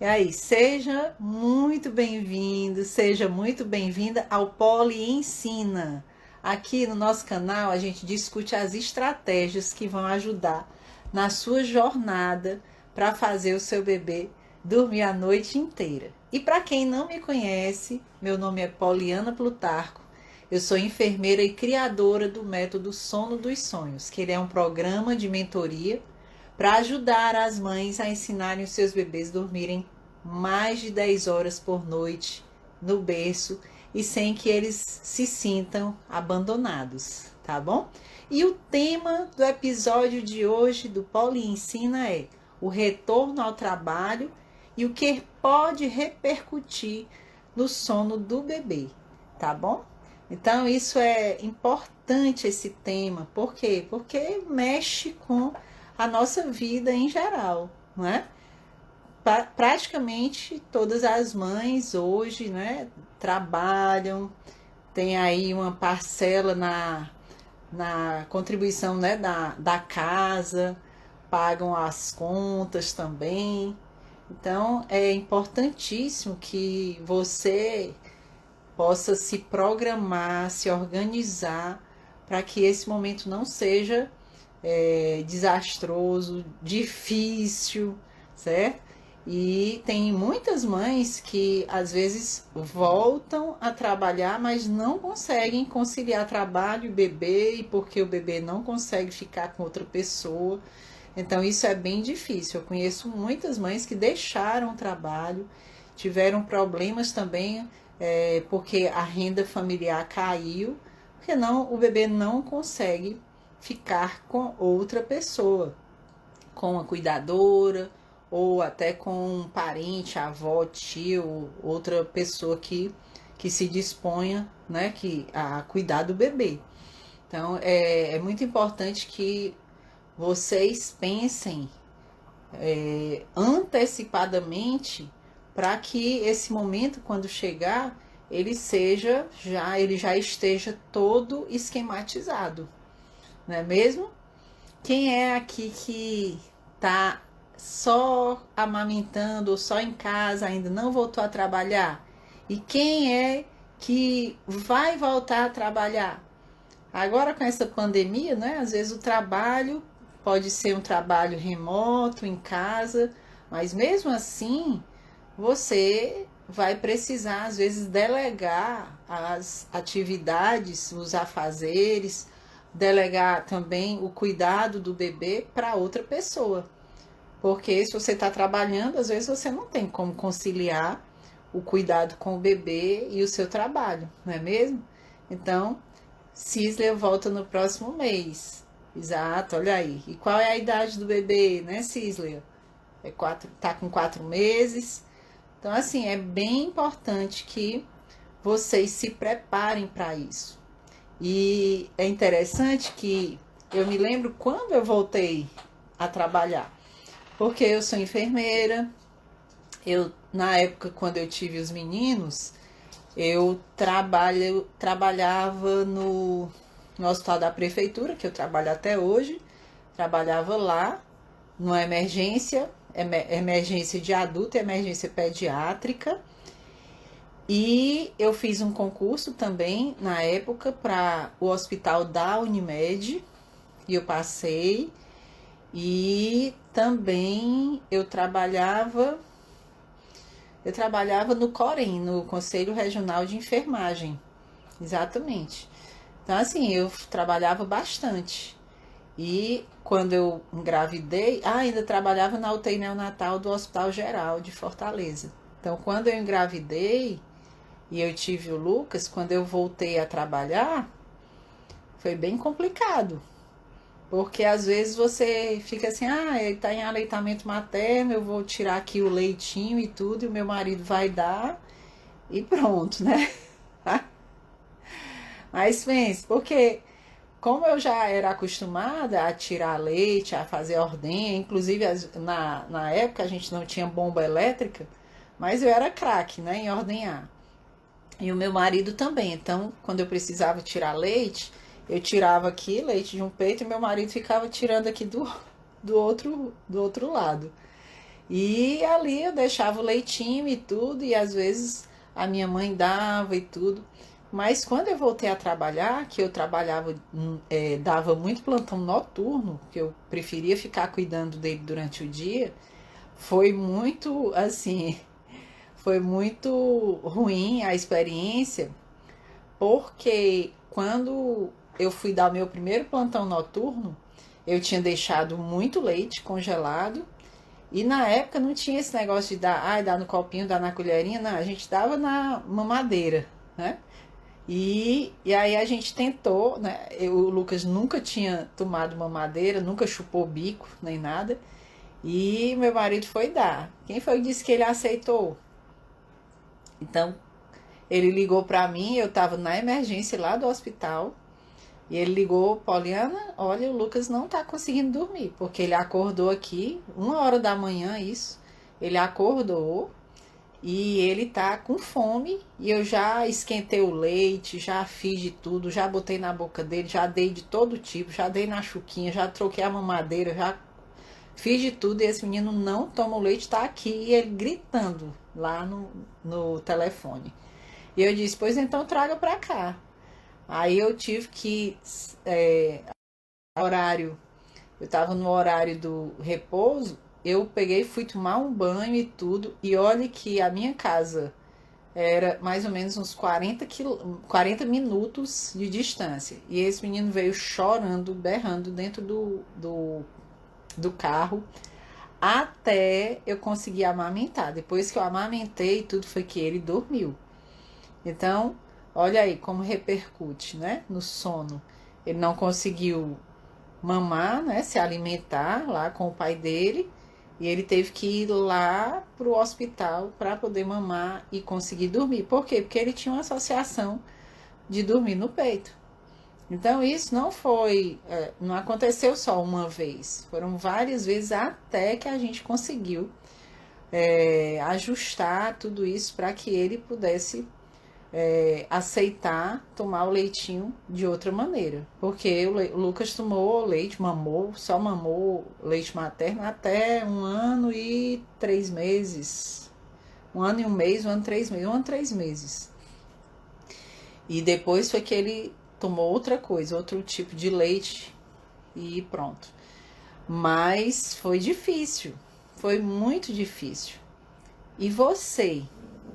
E aí, seja muito bem-vindo, seja muito bem-vinda ao Poli Ensina. Aqui no nosso canal a gente discute as estratégias que vão ajudar na sua jornada para fazer o seu bebê dormir a noite inteira. E para quem não me conhece, meu nome é Poliana Plutarco. Eu sou enfermeira e criadora do método Sono dos Sonhos, que ele é um programa de mentoria para ajudar as mães a ensinarem os seus bebês a dormirem mais de 10 horas por noite no berço e sem que eles se sintam abandonados, tá bom? E o tema do episódio de hoje do Poli Ensina é o retorno ao trabalho e o que pode repercutir no sono do bebê, tá bom? Então isso é importante, esse tema. Por quê? Porque mexe com a nossa vida em geral, não é? Praticamente todas as mães hoje, né, trabalham, tem aí uma parcela na contribuição, né, da casa, pagam as contas também. Então é importantíssimo que você possa se programar, se organizar para que esse momento não seja desastroso, difícil, certo? E tem muitas mães que às vezes voltam a trabalhar, mas não conseguem conciliar trabalho e bebê, e porque o bebê não consegue ficar com outra pessoa. Então isso é bem difícil. Eu conheço muitas mães que deixaram o trabalho, tiveram problemas também, porque a renda familiar caiu, porque não, o bebê não consegue ficar com outra pessoa, com uma cuidadora ou até com um parente, avó, tio, outra pessoa que se disponha, né, a cuidar do bebê. Então é muito importante que vocês pensem antecipadamente para que esse momento, quando chegar, ele já esteja todo esquematizado, não é mesmo? Quem é aqui que tá só amamentando ou só em casa, ainda não voltou a trabalhar? E quem é que vai voltar a trabalhar? Agora com essa pandemia, né? Às vezes o trabalho pode ser um trabalho remoto, em casa, mas mesmo assim você vai precisar, às vezes, delegar as atividades, os afazeres, delegar também o cuidado do bebê para outra pessoa. Porque se você está trabalhando, às vezes você não tem como conciliar o cuidado com o bebê e o seu trabalho, não é mesmo? Então, Cisler volta no próximo mês. Exato, olha aí. E qual é a idade do bebê, né, Cisler? Tá com 4 meses. Então, assim, é bem importante que vocês se preparem para isso. E é interessante que eu me lembro quando eu voltei a trabalhar, porque eu sou enfermeira. Na época, quando eu tive os meninos, eu trabalhava no hospital da prefeitura, que eu trabalho até hoje. Trabalhava lá, numa emergência de adulto e emergência pediátrica. E eu fiz um concurso também, na época, para o hospital da Unimed, e eu passei. E também eu trabalhava no COREN, no Conselho Regional de Enfermagem. Exatamente. Então, assim, eu trabalhava bastante. E quando eu engravidei, ainda trabalhava na UTI neonatal do Hospital Geral de Fortaleza. Então, quando eu engravidei e eu tive o Lucas, quando eu voltei a trabalhar, foi bem complicado. Porque às vezes você fica assim, ele tá em aleitamento materno, eu vou tirar aqui o leitinho e tudo, e o meu marido vai dar, e pronto, né? Mas pense, porque como eu já era acostumada a tirar leite, a fazer ordenha, inclusive na época a gente não tinha bomba elétrica, mas eu era craque, né, em ordenhar. E o meu marido também. Então, quando eu precisava tirar leite, eu tirava aqui leite de um peito e meu marido ficava tirando aqui do outro lado. E ali eu deixava o leitinho e tudo, e às vezes a minha mãe dava e tudo. Mas quando eu voltei a trabalhar, que eu trabalhava, dava muito plantão noturno, que eu preferia ficar cuidando dele durante o dia, foi muito, assim, foi muito ruim a experiência, porque quando eu fui dar o meu primeiro plantão noturno, eu tinha deixado muito leite congelado. E na época não tinha esse negócio de dar no copinho, dar na colherinha, não, a gente dava na mamadeira, né? E aí a gente tentou, né? O Lucas nunca tinha tomado mamadeira, nunca chupou bico, nem nada. E meu marido foi dar. Quem foi que disse que ele aceitou? Então, ele ligou pra mim, eu tava na emergência lá do hospital. E ele ligou, Poliana, olha, o Lucas não tá conseguindo dormir, porque ele acordou aqui, 1 hora da manhã, isso. Ele acordou e ele tá com fome, e eu já esquentei o leite, já fiz de tudo, já botei na boca dele, já dei de todo tipo, já dei na chuquinha, já troquei a mamadeira, já fiz de tudo, e esse menino não toma o leite, tá aqui, e ele gritando lá no telefone. E eu disse, pois então traga pra cá. Aí eu tive que, horário, eu tava no horário do repouso, eu peguei, fui tomar um banho e tudo, e olhe que a minha casa era mais ou menos uns 40 minutos de distância. E esse menino veio chorando, berrando dentro do carro, até eu conseguir amamentar. Depois que eu amamentei, tudo foi que ele dormiu. Então, olha aí como repercute, né, no sono. Ele não conseguiu mamar, né, se alimentar lá com o pai dele, e ele teve que ir lá pro hospital para poder mamar e conseguir dormir. Por quê? Porque ele tinha uma associação de dormir no peito. Então isso não aconteceu só uma vez, foram várias vezes até que a gente conseguiu ajustar tudo isso para que ele pudesse aceitar tomar o leitinho de outra maneira. Porque o Lucas tomou leite, só mamou leite materno até 1 ano e 3 meses. 1 ano e 1 mês, 1 ano e 3 meses, 1 ano e 3 meses. E depois foi que ele tomou outra coisa, outro tipo de leite e pronto. Mas foi difícil, foi muito difícil. E você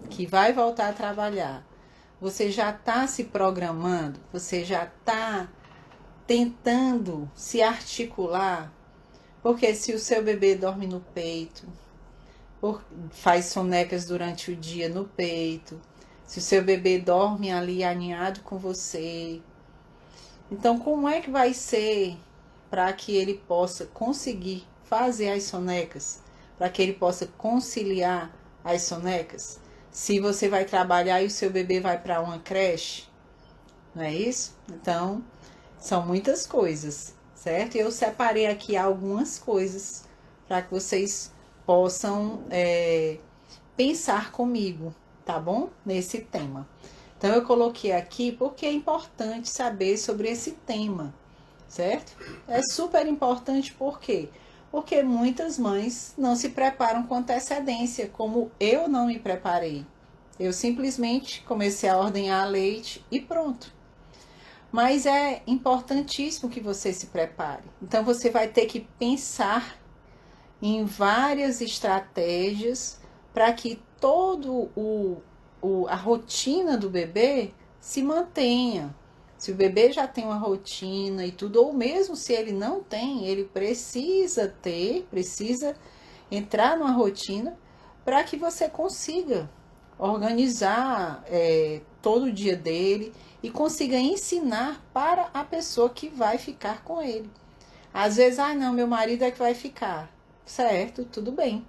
que vai voltar a trabalhar, você já está se programando, você já está tentando se articular, porque se o seu bebê dorme no peito, faz sonecas durante o dia no peito, se o seu bebê dorme ali aninhado com você, então como é que vai ser para que ele possa conseguir fazer as sonecas, para que ele possa conciliar as sonecas? Se você vai trabalhar e o seu bebê vai para uma creche, não é isso? Então, são muitas coisas, certo? Eu separei aqui algumas coisas para que vocês possam pensar comigo, tá bom? Nesse tema. Então, eu coloquei aqui porque é importante saber sobre esse tema, certo? É super importante por quê? Porque muitas mães não se preparam com antecedência, como eu não me preparei. Eu simplesmente comecei a ordenhar leite e pronto. Mas é importantíssimo que você se prepare. Então você vai ter que pensar em várias estratégias para que todo a rotina do bebê se mantenha. Se o bebê já tem uma rotina e tudo, ou mesmo se ele não tem, ele precisa entrar numa rotina para que você consiga organizar todo o dia dele e consiga ensinar para a pessoa que vai ficar com ele. Às vezes, não, meu marido é que vai ficar. Certo, tudo bem.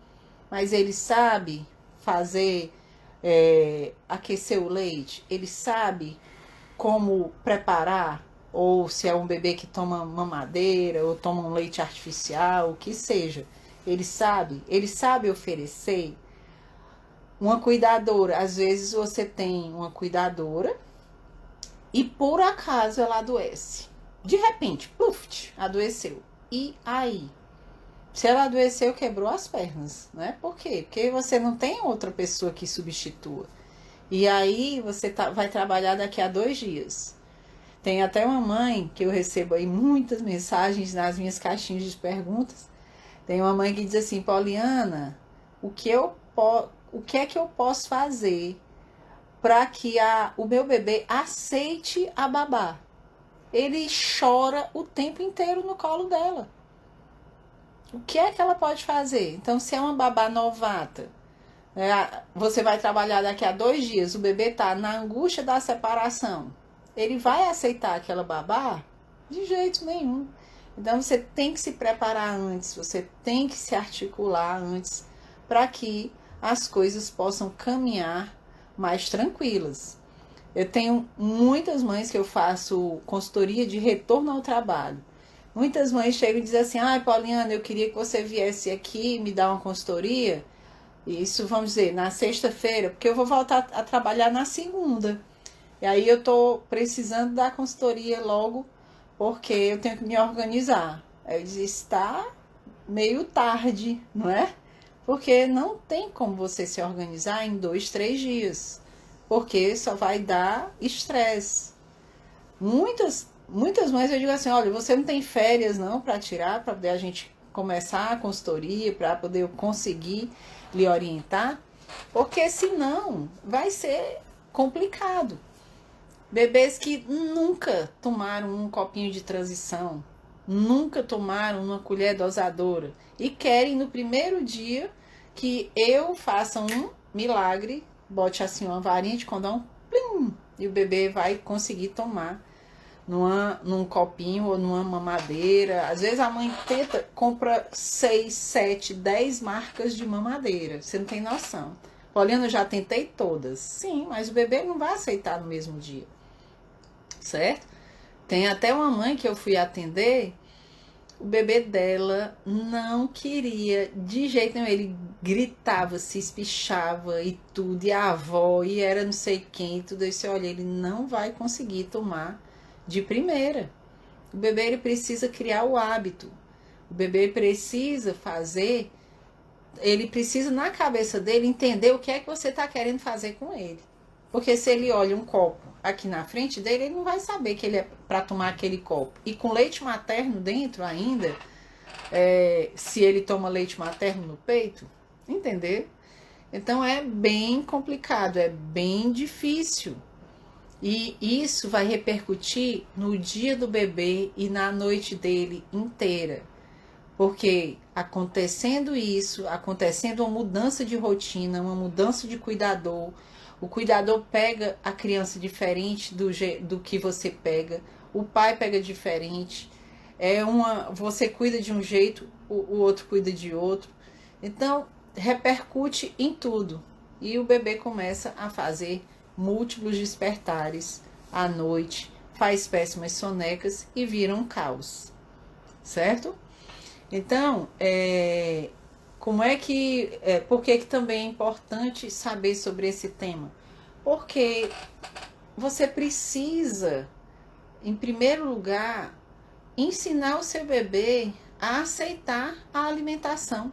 Mas ele sabe fazer, aquecer o leite? Ele sabe como preparar, ou se é um bebê que toma mamadeira, ou toma um leite artificial, o que seja. Ele sabe oferecer. Uma cuidadora, às vezes você tem uma cuidadora e por acaso ela adoece. De repente, puf, adoeceu. E aí? Se ela adoeceu, quebrou as pernas, né? Por quê? Porque você não tem outra pessoa que substitua. E aí você vai trabalhar daqui a 2 dias. Tem até uma mãe que eu recebo aí muitas mensagens nas minhas caixinhas de perguntas. Tem uma mãe que diz assim: Poliana, o que é que eu posso fazer para que o meu bebê aceite a babá? Ele chora o tempo inteiro no colo dela. O que é que ela pode fazer? Então, se é uma babá novata, você vai trabalhar daqui a 2 dias, o bebê está na angústia da separação, ele vai aceitar aquela babá? De jeito nenhum. Então, você tem que se preparar antes, você tem que se articular antes, para que as coisas possam caminhar mais tranquilas. Eu tenho muitas mães que eu faço consultoria de retorno ao trabalho. Muitas mães chegam e dizem assim: ai, Poliana, eu queria que você viesse aqui me dar uma consultoria. Isso, vamos dizer, na sexta-feira, porque eu vou voltar a trabalhar na segunda. E aí eu tô precisando da consultoria logo, porque eu tenho que me organizar. Aí eu disse: está meio tarde, não é? Porque não tem como você se organizar em 2, 3 dias. Porque só vai dar estresse. Muitas mães eu digo assim: olha, você não tem férias não para tirar, para poder a gente começar a consultoria, para poder eu conseguir lhe orientar, porque senão vai ser complicado. Bebês que nunca tomaram um copinho de transição, nunca tomaram uma colher dosadora e querem no primeiro dia que eu faça um milagre, bote assim uma varinha de condão, plim, e o bebê vai conseguir tomar num copinho ou numa mamadeira. Às vezes a mãe compra 6, 7, 10 marcas de mamadeira. Você não tem noção. Poliana, eu já tentei todas. Sim, mas o bebê não vai aceitar no mesmo dia. Certo? Tem até uma mãe que eu fui atender, o bebê dela não queria de jeito nenhum. Ele gritava, se espichava e tudo, e a avó, e era não sei quem, e tudo isso. Olha, ele não vai conseguir tomar de primeira. O bebê ele precisa criar o hábito. O bebê precisa fazer, ele precisa na cabeça dele entender o que é que você está querendo fazer com ele. Porque se ele olha um copo aqui na frente dele, ele não vai saber que ele é para tomar aquele copo. E com leite materno dentro ainda, se ele toma leite materno no peito, entendeu? Então é bem complicado, é bem difícil. E isso vai repercutir no dia do bebê e na noite dele inteira. Porque acontecendo isso, acontecendo uma mudança de rotina, uma mudança de cuidador, o cuidador pega a criança diferente do que você pega, o pai pega diferente, você cuida de um jeito, o outro cuida de outro. Então, repercute em tudo. E o bebê começa a fazer múltiplos despertares à noite, faz péssimas sonecas e vira um caos, certo? Então, por que também é importante saber sobre esse tema? Porque você precisa, em primeiro lugar, ensinar o seu bebê a aceitar a alimentação,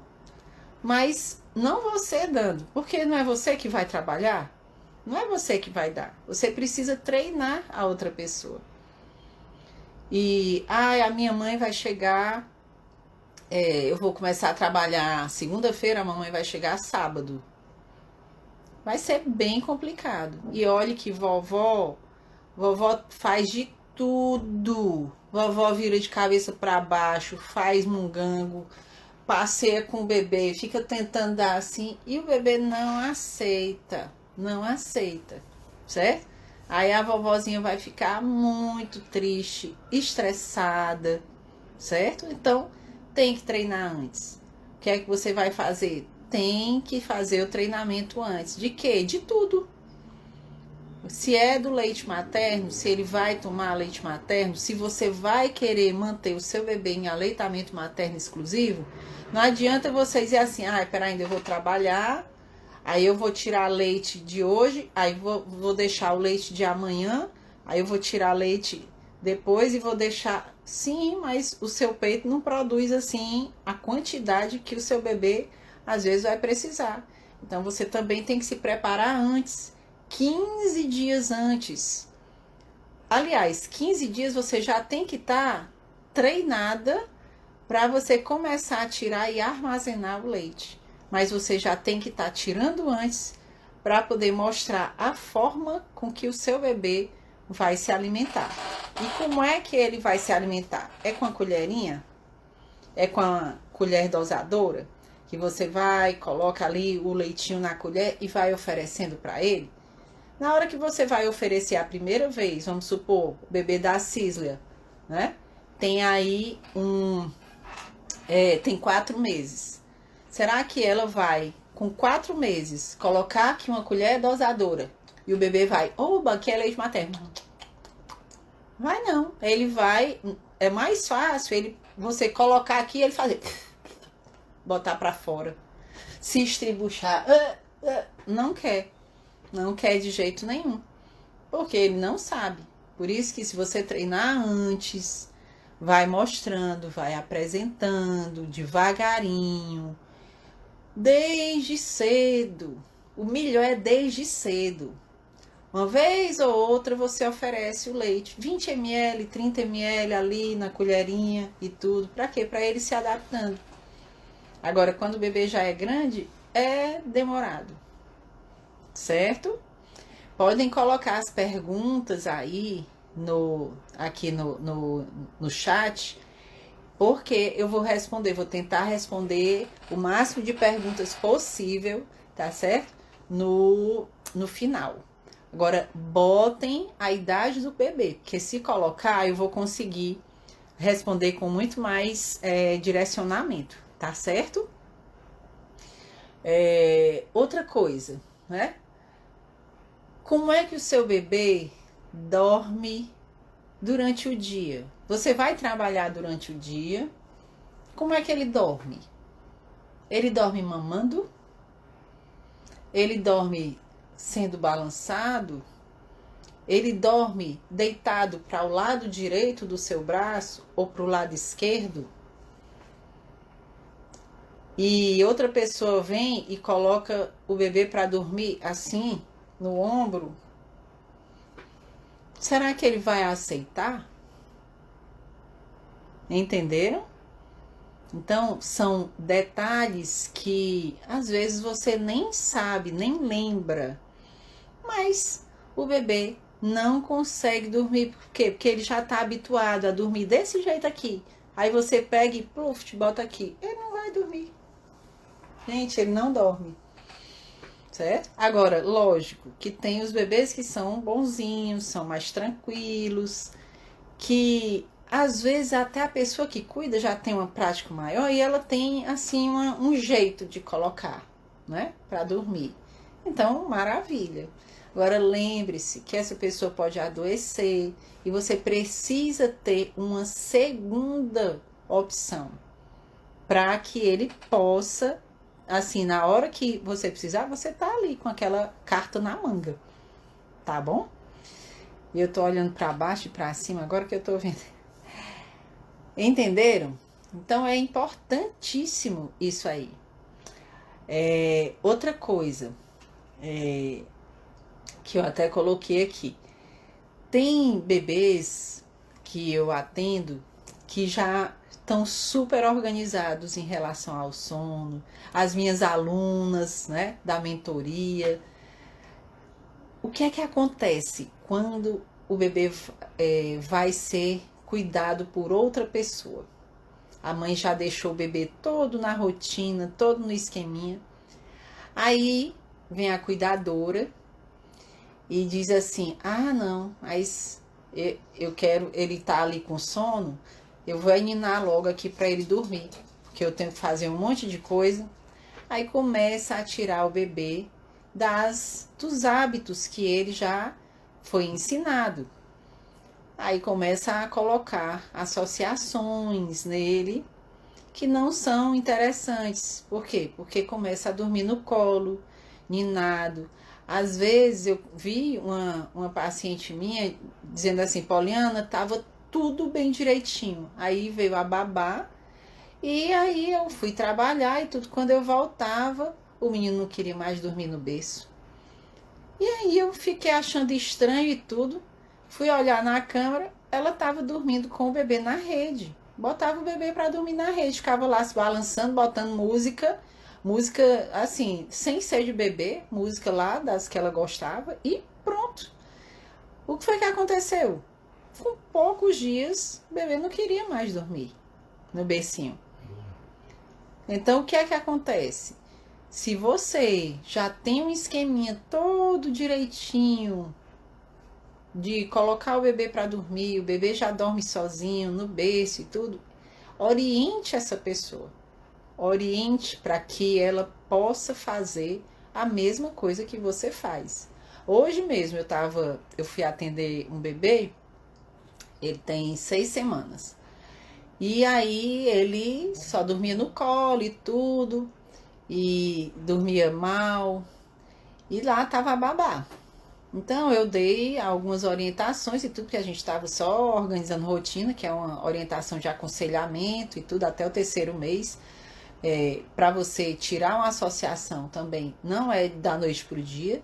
mas não você dando, porque não é você que vai trabalhar. Não é você que vai dar. Você precisa treinar a outra pessoa. E, a minha mãe vai chegar, eu vou começar a trabalhar segunda-feira, a mamãe vai chegar sábado. Vai ser bem complicado. E olhe que vovó faz de tudo. Vovó vira de cabeça para baixo, faz mungango, passeia com o bebê, fica tentando dar assim, e o bebê não aceita. Não aceita, certo? Aí a vovozinha vai ficar muito triste, estressada, certo? Então, tem que treinar antes. O que é que você vai fazer? Tem que fazer o treinamento antes. De quê? De tudo. Se é do leite materno, se ele vai tomar leite materno, se você vai querer manter o seu bebê em aleitamento materno exclusivo, não adianta você dizer assim: peraí, eu vou trabalhar, aí eu vou tirar leite de hoje, aí vou deixar o leite de amanhã, aí eu vou tirar leite depois e vou deixar Sim, mas o seu peito não produz assim a quantidade que o seu bebê às vezes vai precisar. Então você também tem que se preparar antes, 15 dias antes. Aliás, 15 dias você já tem que estar treinada para você começar a tirar e armazenar o leite. Mas você já tem que estar tirando antes para poder mostrar a forma com que o seu bebê vai se alimentar. E como é que ele vai se alimentar? É com a colherinha? É com a colher dosadora? Que você vai, coloca ali o leitinho na colher e vai oferecendo para ele? Na hora que você vai oferecer a primeira vez, vamos supor, o bebê da Císlia, né? Tem aí tem 4 meses. Será que ela vai, com 4 meses, colocar aqui uma colher dosadora e o bebê vai, oba, aqui é leite materno? Vai não. Ele vai, é mais fácil você colocar aqui e ele fazer, botar para fora, se estribuchar. Não quer. Não quer de jeito nenhum. Porque ele não sabe. Por isso que se você treinar antes, vai mostrando, vai apresentando devagarinho, desde cedo. O melhor é desde cedo. Uma vez ou outra você oferece o leite, 20 ml, 30 ml ali na colherinha e tudo. Para quê? Para ele se adaptando. Agora, quando o bebê já é grande, é demorado. Certo? Podem colocar as perguntas aí aqui no chat, porque eu vou tentar responder o máximo de perguntas possível, tá certo? No final. Agora, botem a idade do bebê, porque se colocar, eu vou conseguir responder com muito mais direcionamento, tá certo? Outra coisa, né? Como é que o seu bebê dorme durante o dia? Você vai trabalhar durante o dia. Como é que ele dorme? Ele dorme mamando? Ele dorme sendo balançado? Ele dorme deitado para o lado direito do seu braço ou para o lado esquerdo? E outra pessoa vem e coloca o bebê para dormir assim, no ombro? Será que ele vai aceitar? Entenderam? Então, são detalhes que às vezes você nem sabe, nem lembra. Mas o bebê não consegue dormir. Por quê? Porque ele já está habituado a dormir desse jeito aqui. Aí você pega e pluf, bota aqui. Ele não vai dormir. Gente, ele não dorme. Certo? Agora, lógico que tem os bebês que são bonzinhos, são mais tranquilos, que às vezes até a pessoa que cuida já tem uma prática maior e ela tem assim um jeito de colocar, né, para dormir. Então, maravilha. Agora lembre-se que essa pessoa pode adoecer e você precisa ter uma segunda opção para que ele possa, assim, na hora que você precisar, você tá ali com aquela carta na manga, tá bom? E eu tô olhando para baixo e para cima agora que eu tô vendo. Entenderam? Então é importantíssimo isso aí. Outra coisa que eu até coloquei aqui. Tem bebês que eu atendo que já estão super organizados em relação ao sono. As minhas alunas, né, da mentoria. O que é que acontece quando o bebê vai ser cuidado por outra pessoa? A mãe já deixou o bebê todo na rotina, todo no esqueminha. Aí vem a cuidadora e diz assim: ah, não, mas eu quero, ele tá ali com sono, eu vou ninar logo aqui para ele dormir, porque eu tenho que fazer um monte de coisa. Aí começa a tirar o bebê dos hábitos que ele já foi ensinado. Aí começa a colocar associações nele que não são interessantes. Por quê? Porque começa a dormir no colo, ninado. Às vezes eu vi uma paciente minha dizendo assim: Poliana, estava tudo bem direitinho. Aí veio a babá, e aí eu fui trabalhar e tudo. Quando eu voltava, o menino não queria mais dormir no berço. E aí eu fiquei achando estranho e tudo. Fui olhar na câmera, ela estava dormindo com o bebê na rede. Botava o bebê para dormir na rede, ficava lá se balançando, botando música, música assim, sem ser de bebê, música lá das que ela gostava, e pronto. O que foi que aconteceu? Com poucos dias, o bebê não queria mais dormir no bercinho. Então, o que é que acontece? Se você já tem um esqueminha todo direitinho de colocar o bebê para dormir, o bebê já dorme sozinho no berço e tudo, oriente essa pessoa. Oriente para que ela possa fazer a mesma coisa que você faz. Hoje mesmo eu fui atender um bebê, ele tem 6 semanas. E aí ele só dormia no colo e tudo, e dormia mal, e lá tava a babá. Então eu dei algumas orientações e tudo, que a gente estava só organizando rotina, que é uma orientação de aconselhamento e tudo, até o 3º mês. Para você tirar uma associação também, não é da noite para o dia,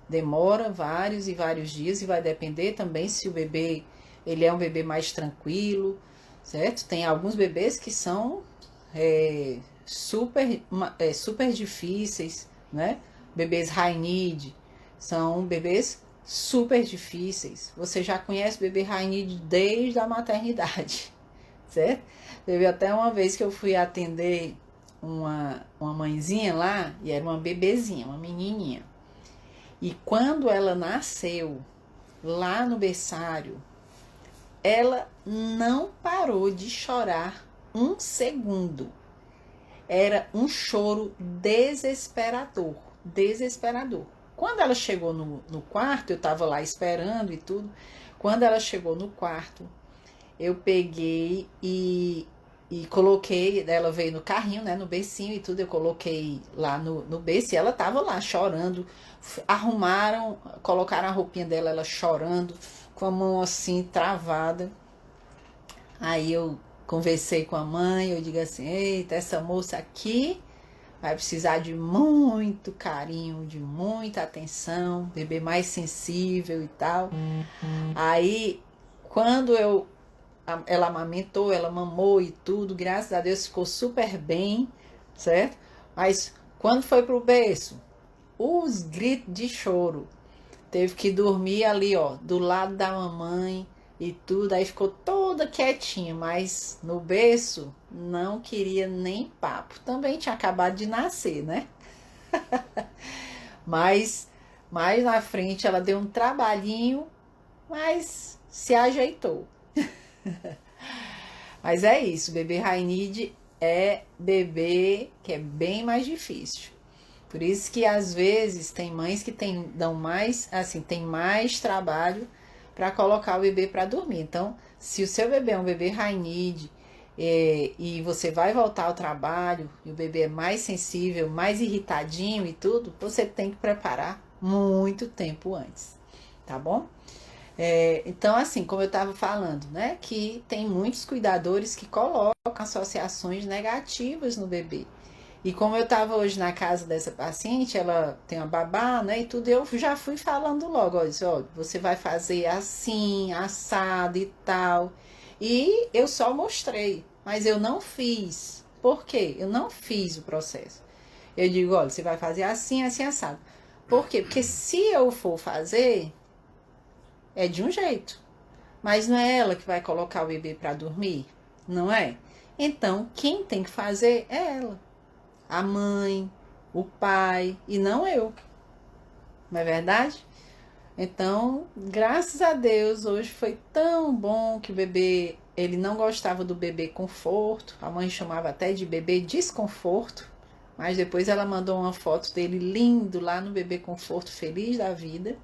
demora vários e vários dias, e vai depender também se o bebê, ele é um bebê mais tranquilo, certo? Tem alguns bebês que são super difíceis, né? Bebês high need, são bebês super difíceis. Você já conhece bebê high need desde a maternidade, certo? Teve até uma vez que eu fui atender uma mãezinha lá, e era uma bebezinha, uma menininha. E quando ela nasceu, lá no berçário, ela não parou de chorar um segundo. Era um choro desesperador, desesperador. Quando ela chegou no quarto, eu estava lá esperando e tudo. Quando ela chegou no quarto, eu peguei e coloquei, ela veio no carrinho, né, no bercinho e tudo, eu coloquei lá no berço, e ela tava lá chorando, colocaram a roupinha dela, ela chorando, com a mão assim, travada. Aí eu conversei com a mãe, eu digo assim, eita, essa moça aqui vai precisar de muito carinho, de muita atenção, bebê mais sensível e tal. Aí, quando ela amamentou, ela mamou e tudo, graças a Deus ficou super bem, certo? Mas quando foi pro berço, os gritos de choro, teve que dormir ali, ó, do lado da mamãe e tudo, aí ficou toda quietinha, mas no berço não queria nem papo. Também tinha acabado de nascer, né? mas mais na frente ela deu um trabalhinho, mas se ajeitou. Mas é isso, bebê high need é bebê que é bem mais difícil. Por isso que às vezes tem mães que dão mais, assim, tem mais trabalho para colocar o bebê para dormir. Então, se o seu bebê é um bebê high need e você vai voltar ao trabalho e o bebê é mais sensível, mais irritadinho e tudo, você tem que preparar muito tempo antes, tá bom? Então, assim, como eu estava falando, né, que tem muitos cuidadores que colocam associações negativas no bebê. E como eu estava hoje na casa dessa paciente, ela tem uma babá, né, e tudo, eu já fui falando logo, ó, você vai fazer assim, assado e tal. E eu só mostrei, mas eu não fiz. Por quê? Eu não fiz o processo. Eu digo, olha, você vai fazer assim, assim, assado. Por quê? Porque se eu for fazer, é de um jeito, mas não é ela que vai colocar o bebê para dormir, não é? Então, quem tem que fazer é ela, a mãe, o pai, e não eu, não é verdade? Então, graças a Deus, hoje foi tão bom que o bebê, ele não gostava do bebê conforto, a mãe chamava até de bebê desconforto, mas depois ela mandou uma foto dele lindo lá no bebê conforto, feliz da vida.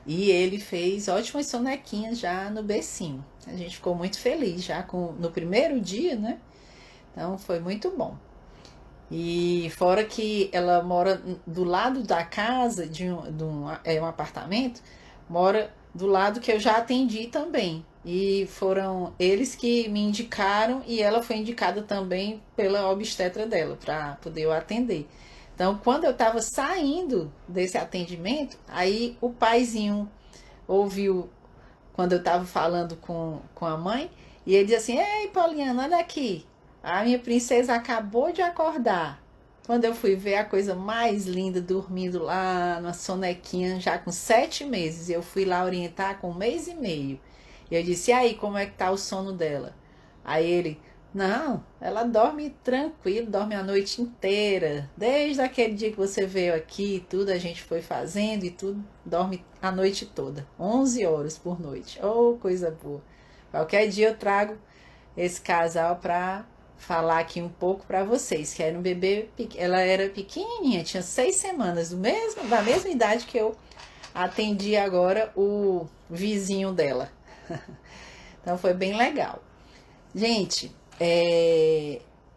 E ele fez ótimas sonequinhas já no bercinho. A gente ficou muito feliz já no primeiro dia, né? Então foi muito bom. E fora que ela mora do lado da casa, um apartamento, mora do lado que eu já atendi também. e foram eles que me indicaram e ela foi indicada também pela obstetra dela para poder eu atender. Então, quando eu estava saindo desse atendimento, aí o paizinho ouviu quando eu estava falando com a mãe e ele disse assim: Ei, Pauliana, olha aqui, a minha princesa acabou de acordar. Quando eu fui ver a coisa mais linda, dormindo lá numa sonequinha, já com 7 meses, eu fui lá orientar com 1 mês e meio. E eu disse: E aí, como é que tá o sono dela? Aí ele: Não, ela dorme tranquilo, dorme a noite inteira. Desde aquele dia que você veio aqui, tudo a gente foi fazendo e tudo, dorme a noite toda, 11 horas por noite. Oh, coisa boa. Qualquer dia eu trago esse casal para falar aqui um pouco para vocês, que era um bebê, ela era pequenininha, tinha 6 semanas, da mesma idade que eu atendi agora o vizinho dela. Então foi bem legal. Gente,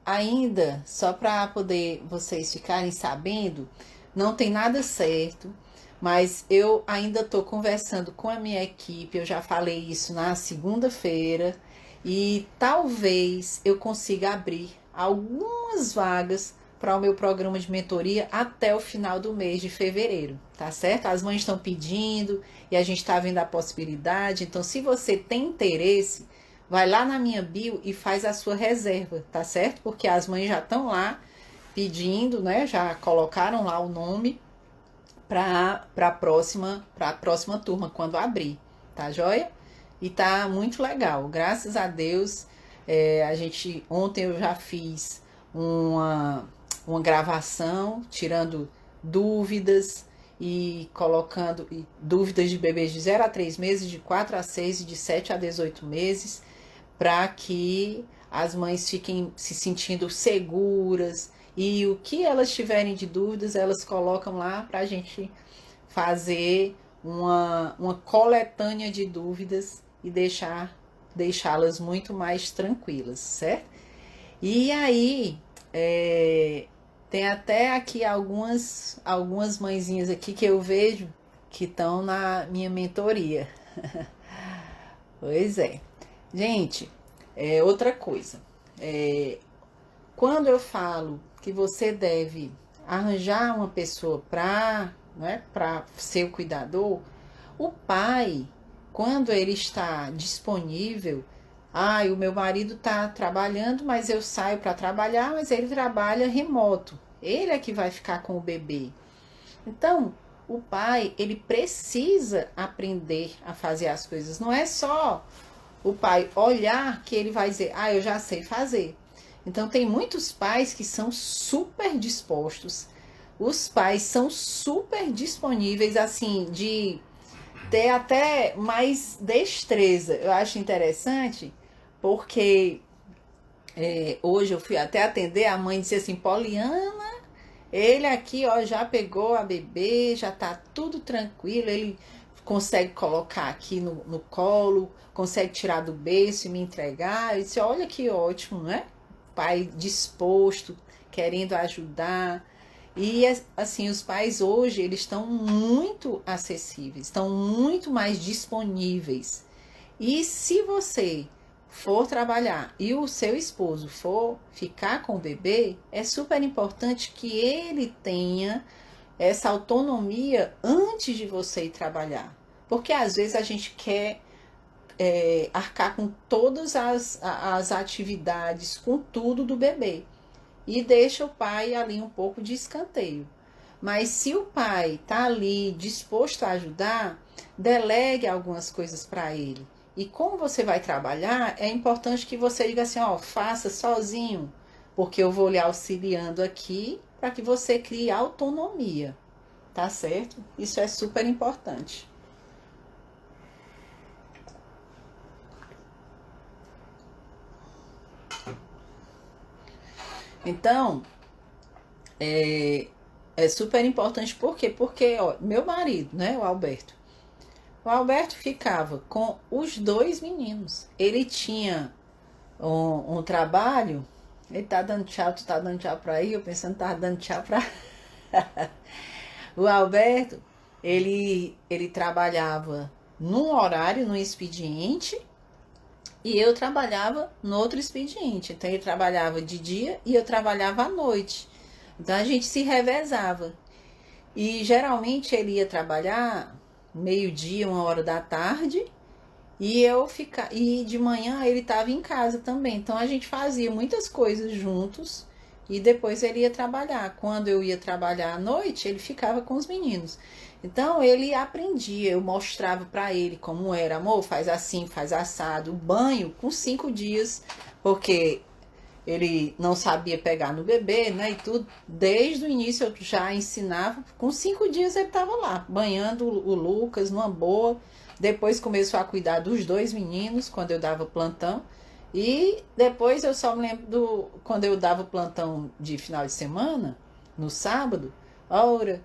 ainda, só para poder vocês ficarem sabendo, não tem nada certo, mas eu ainda estou conversando com a minha equipe, eu já falei isso na segunda-feira, e talvez eu consiga abrir algumas vagas para o meu programa de mentoria até o final do mês de fevereiro, tá certo? As mães estão pedindo e a gente está vendo a possibilidade, então se você tem interesse, vai lá na minha bio e faz a sua reserva, tá certo? Porque as mães já estão lá pedindo, né? Já colocaram lá o nome para a próxima turma, quando abrir, tá joia? E tá muito legal, graças a Deus. Ontem eu já fiz uma gravação, tirando dúvidas e colocando dúvidas de bebês de 0 a 3 meses, de 4 a 6 e de 7 a 18 meses, para que as mães fiquem se sentindo seguras e o que elas tiverem de dúvidas, elas colocam lá para a gente fazer uma coletânea de dúvidas e deixá-las muito mais tranquilas, certo? E aí, tem até aqui algumas mãezinhas aqui que eu vejo que estão na minha mentoria. Pois é. Gente, outra coisa. Quando eu falo que você deve arranjar uma pessoa para ser o cuidador, o pai, quando ele está disponível, o meu marido está trabalhando, mas eu saio para trabalhar, mas ele trabalha remoto. Ele é que vai ficar com o bebê. Então, o pai, ele precisa aprender a fazer as coisas. Não é só o pai olhar que ele vai dizer, eu já sei fazer. Então, tem muitos pais que são super dispostos. Os pais são super disponíveis, assim, de ter até mais destreza. Eu acho interessante, porque hoje eu fui até atender, a mãe disse assim: Poliana, ele aqui, ó, já pegou a bebê, já tá tudo tranquilo, ele consegue colocar aqui no colo, consegue tirar do berço e me entregar. Eu disse: olha que ótimo, né? Pai disposto, querendo ajudar. E assim, os pais hoje, eles estão muito acessíveis, estão muito mais disponíveis. E se você for trabalhar e o seu esposo for ficar com o bebê, é super importante que ele tenha essa autonomia antes de você ir trabalhar. Porque às vezes a gente quer arcar com todas as atividades, com tudo do bebê. E deixa o pai ali um pouco de escanteio. Mas se o pai está ali disposto a ajudar, delegue algumas coisas para ele. E como você vai trabalhar, é importante que você diga assim, faça sozinho, porque eu vou lhe auxiliando aqui para que você crie autonomia, tá certo? Isso é super importante. Então, é super importante, por quê? Porque, meu marido, né, o Alberto ficava com os 2 meninos. Ele tinha um trabalho, ele tá dando tchau, tu tá dando tchau pra aí, eu pensando que tava dando tchau pra... O Alberto, ele trabalhava num horário, num expediente, E eu trabalhava no outro expediente. Então ele trabalhava de dia e eu trabalhava à noite. Então a gente se revezava. E geralmente ele ia trabalhar meio-dia, 1 hora da tarde, e de manhã ele estava em casa também. Então a gente fazia muitas coisas juntos e depois ele ia trabalhar. Quando eu ia trabalhar à noite, ele ficava com os meninos. Então ele aprendia, eu mostrava para ele como era, amor, faz assim, faz assado, o banho com 5 dias, porque ele não sabia pegar no bebê, né, e tudo. Desde o início eu já ensinava. Com 5 dias ele estava lá, banhando o Lucas numa boa. Depois começou a cuidar dos 2 meninos, quando eu dava plantão. E depois eu só me lembro quando eu dava plantão de final de semana, no sábado. Ora,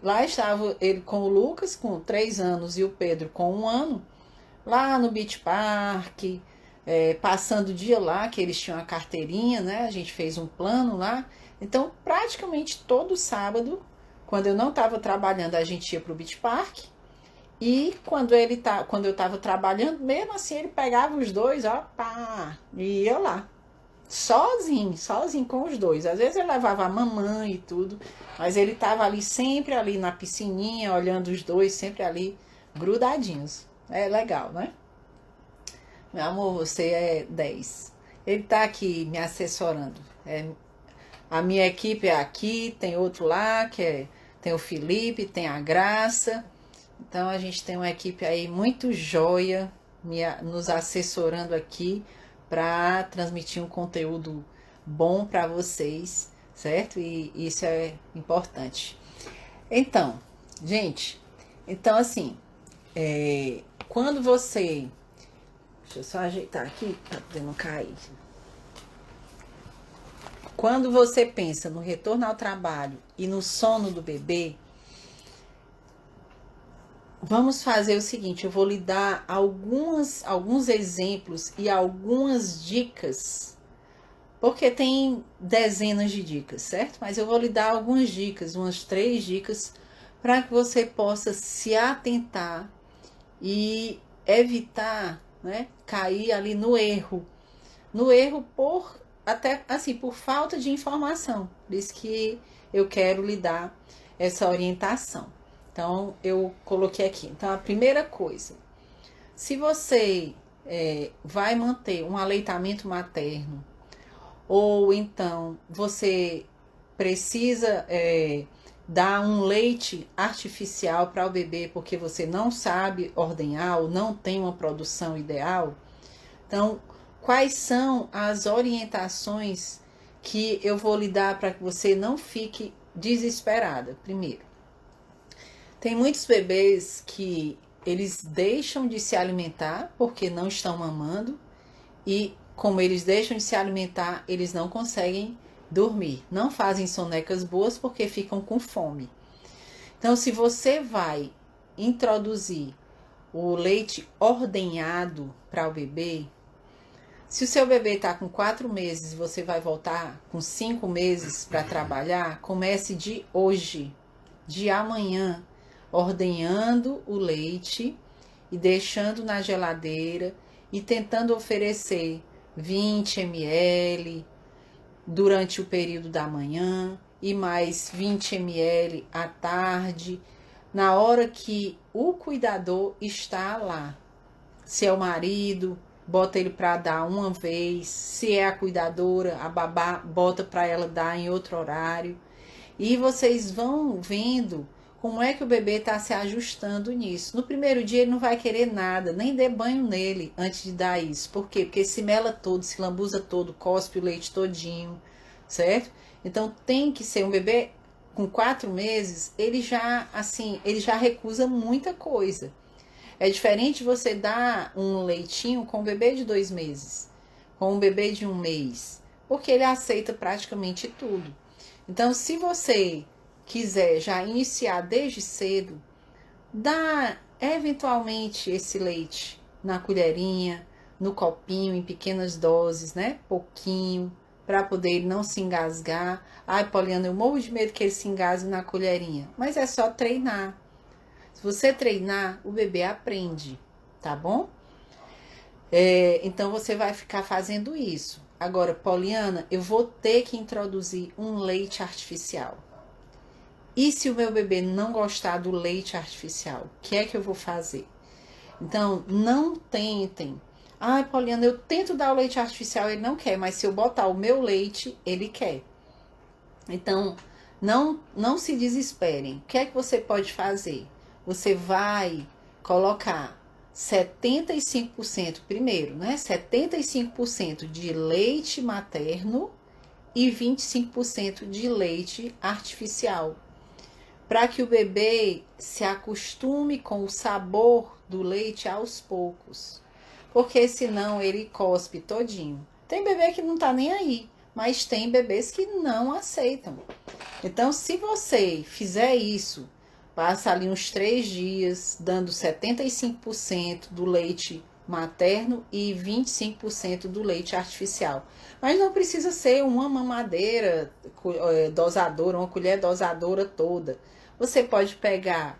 lá estava ele com o Lucas, com 3 anos, e o Pedro com 1 ano, lá no Beach Park, passando o dia lá, que eles tinham a carteirinha, né? A gente fez um plano lá. Então, praticamente todo sábado, quando eu não estava trabalhando, a gente ia para o Beach Park. E quando eu estava trabalhando, mesmo assim, ele pegava os dois, ó, pá, e ia lá. Sozinho com os dois. Às vezes eu levava a mamãe e tudo, mas ele estava ali, sempre ali na piscininha, olhando os dois, sempre ali, grudadinhos. É legal, né? Meu amor, você é 10. Ele tá aqui me assessorando. A minha equipe é aqui, tem outro lá, tem o Felipe, tem a Graça. Então a gente tem uma equipe aí muito joia, nos assessorando aqui para transmitir um conteúdo bom para vocês, certo? E isso é importante. Então, gente, assim, quando você... Deixa eu só ajeitar aqui para poder não cair. Quando você pensa no retorno ao trabalho e no sono do bebê, vamos fazer o seguinte, eu vou lhe dar alguns exemplos e algumas dicas, porque tem dezenas de dicas, certo? Mas eu vou lhe dar algumas dicas, umas 3 dicas, para que você possa se atentar e evitar, né, cair ali no erro. No erro por falta de informação. Por isso que eu quero lhe dar essa orientação. Então, eu coloquei aqui. Então, a primeira coisa, se você vai manter um aleitamento materno, ou então você precisa dar um leite artificial para o bebê porque você não sabe ordenhar ou não tem uma produção ideal, então, quais são as orientações que eu vou lhe dar para que você não fique desesperada? Primeiro, tem muitos bebês que eles deixam de se alimentar porque não estão mamando, e como eles deixam de se alimentar, eles não conseguem dormir, não fazem sonecas boas porque ficam com fome. Então, se você vai introduzir o leite ordenhado para o bebê, se o seu bebê está com 4 meses e você vai voltar com 5 meses para trabalhar, comece de hoje, de amanhã, ordenhando o leite e deixando na geladeira e tentando oferecer 20 ml durante o período da manhã e mais 20 ml à tarde, na hora que o cuidador está lá. Se é o marido, bota ele para dar uma vez. Se é a cuidadora, a babá, bota para ela dar em outro horário. E vocês vão vendo como é que o bebê está se ajustando nisso. No primeiro dia ele não vai querer nada, nem dê banho nele antes de dar isso. Por quê? Porque se mela todo, se lambuza todo, cospe o leite todinho, certo? Então tem que ser um bebê com 4 meses, ele já recusa muita coisa. É diferente você dar um leitinho com um bebê de 2 meses, com um bebê de 1 mês, porque ele aceita praticamente tudo. Então, se você quiser já iniciar desde cedo, dá eventualmente esse leite na colherinha, no copinho, em pequenas doses, né? Pouquinho, para poder ele não se engasgar. Ai, Poliana, eu morro de medo que ele se engasgue na colherinha. Mas é só treinar. Se você treinar, o bebê aprende, tá bom? Então você vai ficar fazendo isso. Agora, Poliana, eu vou ter que introduzir um leite artificial. E se o meu bebê não gostar do leite artificial, o que é que eu vou fazer? Então, não tentem. Ai, Poliana, eu tento dar o leite artificial, ele não quer, mas se eu botar o meu leite, ele quer. Então, não se desesperem. O que é que você pode fazer? Você vai colocar 75% primeiro, né? 75% de leite materno e 25% de leite artificial, para que o bebê se acostume com o sabor do leite aos poucos, porque senão ele cospe todinho. Tem bebê que não tá nem aí, mas tem bebês que não aceitam. Então, se você fizer isso, passa ali uns 3 dias, dando 75% do leite materno e 25% do leite artificial. Mas não precisa ser uma mamadeira dosadora, uma colher dosadora toda. Você pode pegar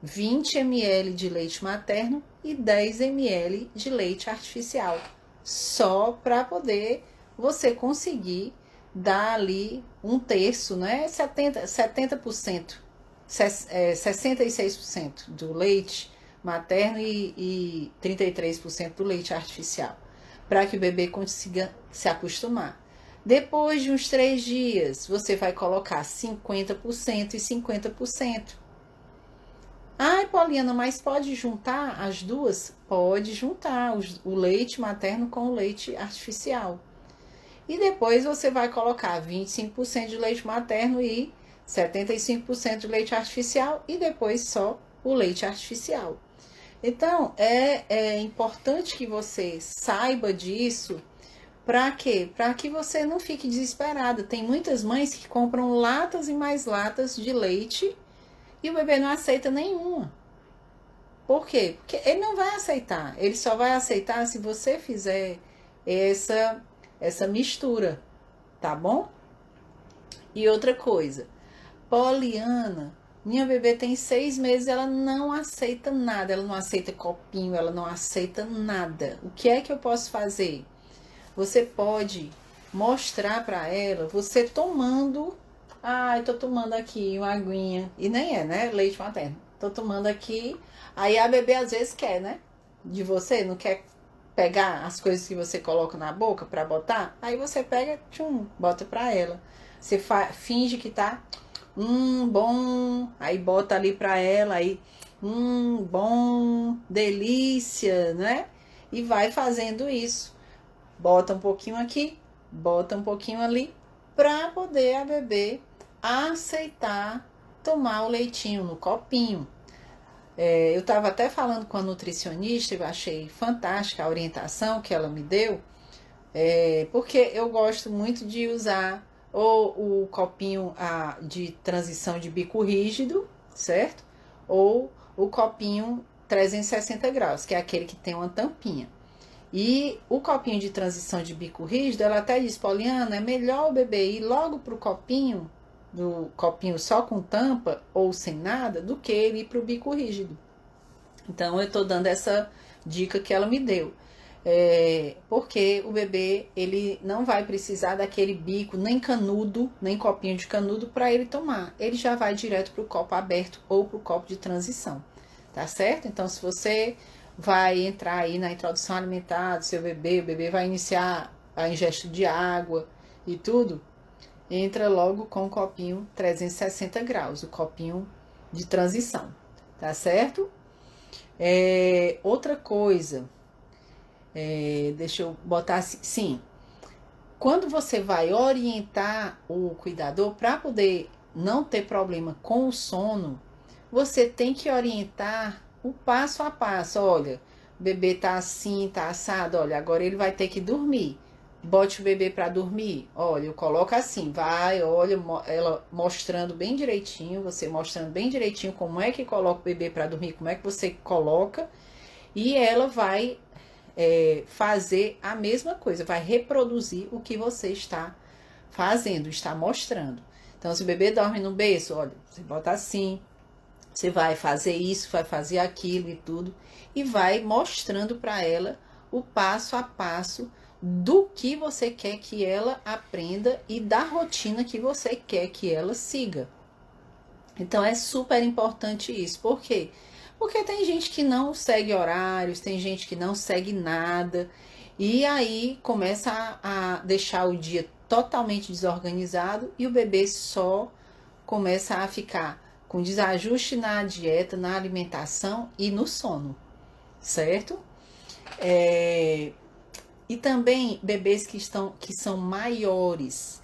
20 ml de leite materno e 10 ml de leite artificial, só para poder você conseguir dar ali um terço, né? 70%, 66% do leite materno e 33% do leite artificial, para que o bebê consiga se acostumar. Depois de uns 3 dias, você vai colocar 50% e 50%. Ai, Poliana, mas pode juntar as duas? Pode juntar o leite materno com o leite artificial. E depois você vai colocar 25% de leite materno e 75% de leite artificial e depois só o leite artificial. Então, é importante que você saiba disso. Para quê? Para que você não fique desesperada. Tem muitas mães que compram latas e mais latas de leite e o bebê não aceita nenhuma. Por quê? Porque ele não vai aceitar. Ele só vai aceitar se você fizer essa mistura, tá bom? E outra coisa, Poliana, minha bebê tem 6 meses, ela não aceita nada, ela não aceita copinho, ela não aceita nada. O que é que eu posso fazer? Você pode mostrar para ela, você tomando, eu tô tomando aqui uma aguinha, e nem é, né, leite materno, tô tomando aqui, aí a bebê às vezes quer, né, de você, não quer pegar as coisas que você coloca na boca para botar, aí você pega, bota para ela. Você finge que tá bom, aí bota ali para ela, aí bom, delícia, né? E vai fazendo isso. Bota um pouquinho aqui, bota um pouquinho ali, para poder a bebê aceitar tomar o leitinho no copinho. Eu estava até falando com a nutricionista, eu achei fantástica a orientação que ela me deu, porque eu gosto muito de usar ou o copinho de transição de bico rígido, certo? Ou o copinho 360 graus, que é aquele que tem uma tampinha. E o copinho de transição de bico rígido, ela até diz, Poliana, é melhor o bebê ir logo pro copinho, do copinho só com tampa ou sem nada, do que ele ir pro bico rígido. Então, eu tô dando essa dica que ela me deu. Porque o bebê, ele não vai precisar daquele bico, nem canudo, nem copinho de canudo para ele tomar. Ele já vai direto pro copo aberto ou pro copo de transição, tá certo? Então, se você vai entrar aí na introdução alimentar do seu bebê, o bebê vai iniciar a ingesta de água e tudo, entra logo com o copinho 360 graus, o copinho de transição, tá certo? Outra coisa, deixa eu botar assim, sim, quando você vai orientar o cuidador para poder não ter problema com o sono, você tem que orientar o passo a passo. Olha, o bebê tá assim, tá assado, olha, agora ele vai ter que dormir. Bote o bebê para dormir. Olha, eu coloco assim, vai, olha, ela mostrando bem direitinho, você mostrando bem direitinho como é que coloca o bebê para dormir, como é que você coloca, e ela vai fazer a mesma coisa, vai reproduzir o que você está fazendo, está mostrando. Então, se o bebê dorme no berço, olha, você bota assim, você vai fazer isso, vai fazer aquilo e tudo, e vai mostrando para ela o passo a passo do que você quer que ela aprenda e da rotina que você quer que ela siga. Então é super importante isso. Por quê? Porque tem gente que não segue horários, tem gente que não segue nada, e aí começa a deixar o dia totalmente desorganizado e o bebê só começa a ficar com desajuste na dieta, na alimentação e no sono, certo? E também bebês que são maiores,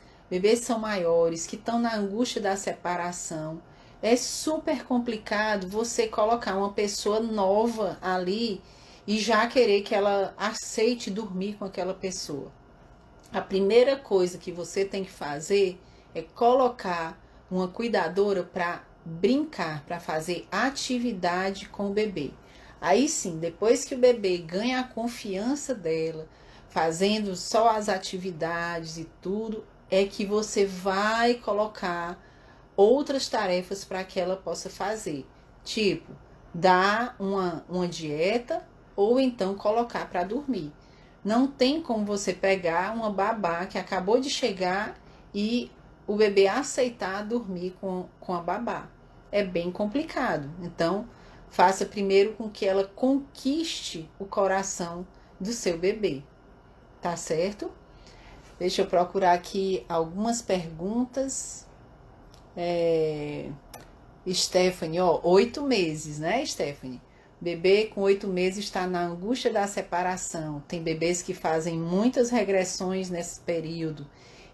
que estão na angústia da separação. É super complicado você colocar uma pessoa nova ali e já querer que ela aceite dormir com aquela pessoa. A primeira coisa que você tem que fazer é colocar uma cuidadora para brincar, para fazer atividade com o bebê. Aí sim, depois que o bebê ganha a confiança dela, fazendo só as atividades e tudo, é que você vai colocar outras tarefas para que ela possa fazer. Tipo, dar uma dieta ou então colocar para dormir. Não tem como você pegar uma babá que acabou de chegar e o bebê aceitar dormir com a babá. É bem complicado. Então, faça primeiro com que ela conquiste o coração do seu bebê. Tá certo? Deixa eu procurar aqui algumas perguntas. Stephanie, 8 meses, né, Stephanie? Bebê com 8 meses está na angústia da separação. Tem bebês que fazem muitas regressões nesse período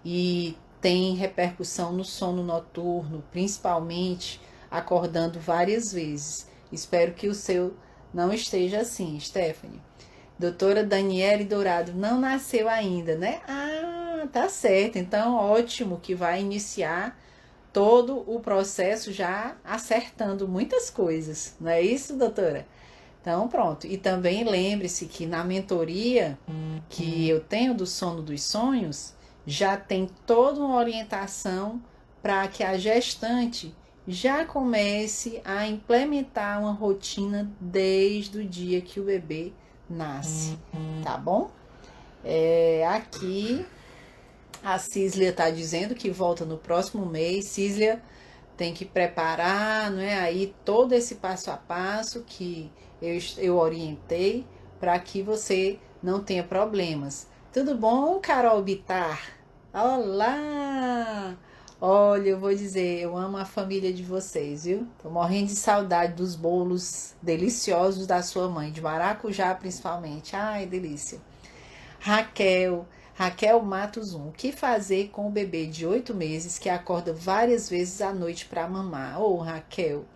e tem repercussão no sono noturno, principalmente acordando várias vezes. Espero que o seu não esteja assim, Stephanie. Doutora Daniele Dourado, não nasceu ainda, né? Ah, tá certo. Então, ótimo que vai iniciar todo o processo já acertando muitas coisas. Não é isso, doutora? Então, pronto. E também lembre-se que na mentoria que eu tenho do sono dos sonhos, já tem toda uma orientação para que a gestante já comece a implementar uma rotina desde o dia que o bebê nasce, tá bom? Aqui a Císlia tá dizendo que volta no próximo mês. Císlia tem que preparar, não é? Aí todo esse passo a passo que eu orientei para que você não tenha problemas. Tudo bom, Carol Bitar? Olá! Olha, eu vou dizer, eu amo a família de vocês, viu? Tô morrendo de saudade dos bolos deliciosos da sua mãe, de maracujá principalmente. Ai, delícia. Raquel Matos 1. O que fazer com o bebê de 8 meses que acorda várias vezes à noite para mamar? Ô, Raquel,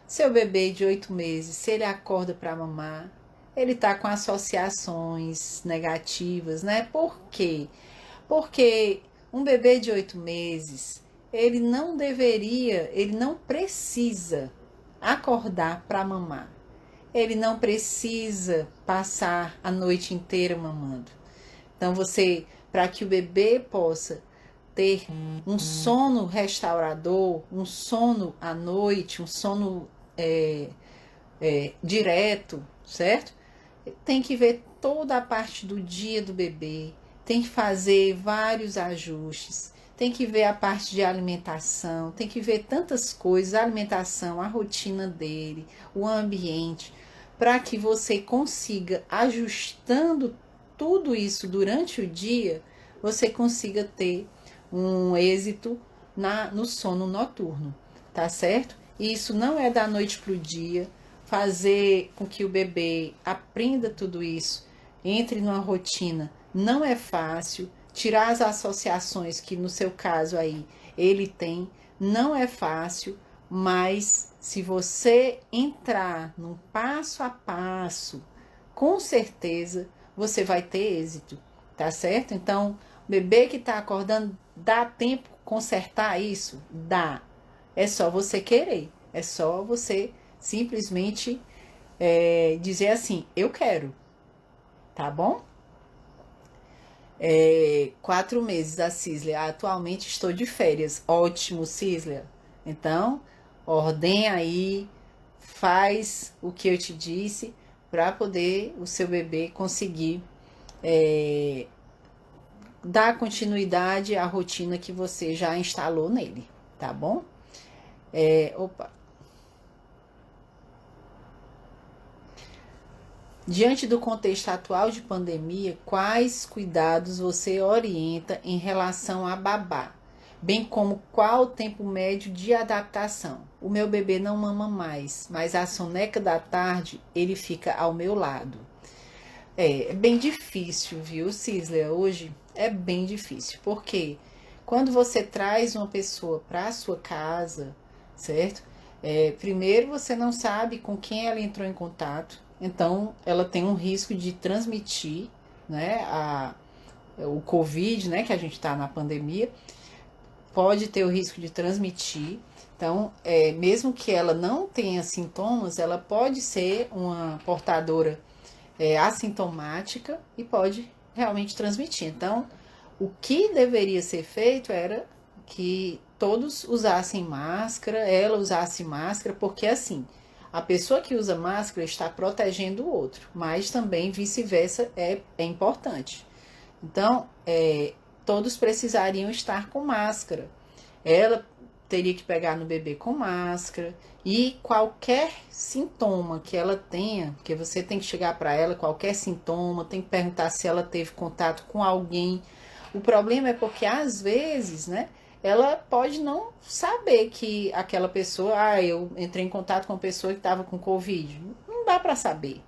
seu bebê de 8 meses, se ele acorda para mamar, ele tá com associações negativas, né? Por quê? Porque um bebê de 8 meses, ele não precisa acordar para mamar. Ele não precisa passar a noite inteira mamando. Então, para que o bebê possa ter um sono restaurador, um sono à noite, um sono direto, certo? Tem que ver toda a parte do dia do bebê, tem que fazer vários ajustes, tem que ver a parte de alimentação, tem que ver tantas coisas, a alimentação, a rotina dele, o ambiente, para que você consiga, ajustando tudo isso durante o dia, você consiga ter um êxito no sono noturno, tá certo? E isso não é da noite para o dia. Fazer com que o bebê aprenda tudo isso, entre numa rotina, não é fácil. Tirar as associações que no seu caso aí ele tem, não é fácil, mas se você entrar num passo a passo, com certeza você vai ter êxito, tá certo? Então, bebê que tá acordando, dá tempo consertar isso? Dá. É só você querer, é só você simplesmente dizer assim, eu quero, tá bom? 4 meses a Císlia. Atualmente estou de férias. Ótimo, Císlia. Então, ordem aí, faz o que eu te disse, para poder o seu bebê conseguir dar continuidade à rotina que você já instalou nele, tá bom? Opa! Diante do contexto atual de pandemia, quais cuidados você orienta em relação a babá? Bem como qual o tempo médio de adaptação? O meu bebê não mama mais, mas a soneca da tarde ele fica ao meu lado. É bem difícil, viu, Cisler? Hoje é bem difícil, porque quando você traz uma pessoa para a sua casa, certo? Primeiro você não sabe com quem ela entrou em contato, então ela tem um risco de transmitir, né, o Covid, né, que a gente está na pandemia, pode ter o risco de transmitir. Então, mesmo que ela não tenha sintomas, ela pode ser uma portadora assintomática e pode realmente transmitir. Então, o que deveria ser feito era que todos usassem máscara, ela usasse máscara, porque assim, a pessoa que usa máscara está protegendo o outro, mas também vice-versa é importante. Então, todos precisariam estar com máscara. Ela teria que pegar no bebê com máscara e qualquer sintoma que ela tenha, porque você tem que chegar para ela, qualquer sintoma, tem que perguntar se ela teve contato com alguém. O problema é porque às vezes, né, ela pode não saber que aquela pessoa, eu entrei em contato com uma pessoa que estava com Covid. Não dá para saber,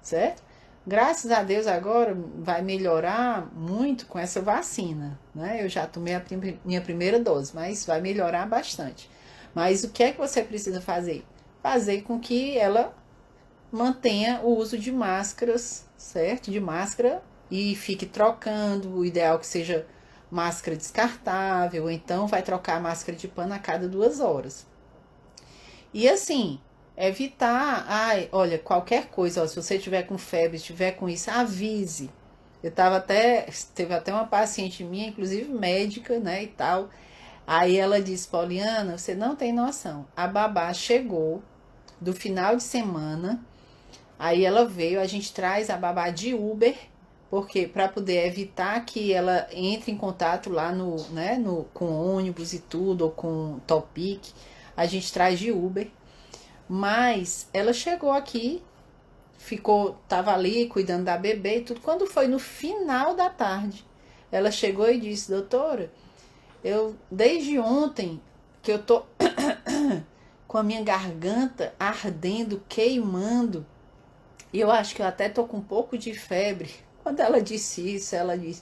certo? Graças a Deus agora vai melhorar muito com essa vacina, né? Eu já tomei a minha primeira dose, mas vai melhorar bastante. Mas o que é que você precisa fazer? Fazer com que ela mantenha o uso de máscaras, certo? De máscara e fique trocando. O ideal é que seja máscara descartável, ou então vai trocar a máscara de pano a cada 2 horas. E assim, evitar, olha, qualquer coisa, ó, se você tiver com febre, estiver com isso, avise. Teve até uma paciente minha, inclusive médica, né, e tal. Aí ela disse, Poliana, você não tem noção. A babá chegou do final de semana, aí ela veio, a gente traz a babá de Uber, porque para poder evitar que ela entre em contato lá com ônibus e tudo, ou com Topic, a gente traz de Uber. Mas ela chegou aqui, tava ali cuidando da bebê e tudo. Quando foi no final da tarde, ela chegou e disse, doutora, eu desde ontem que eu tô com a minha garganta ardendo, queimando, e eu acho que eu até tô com um pouco de febre. Quando ela disse isso, ela disse,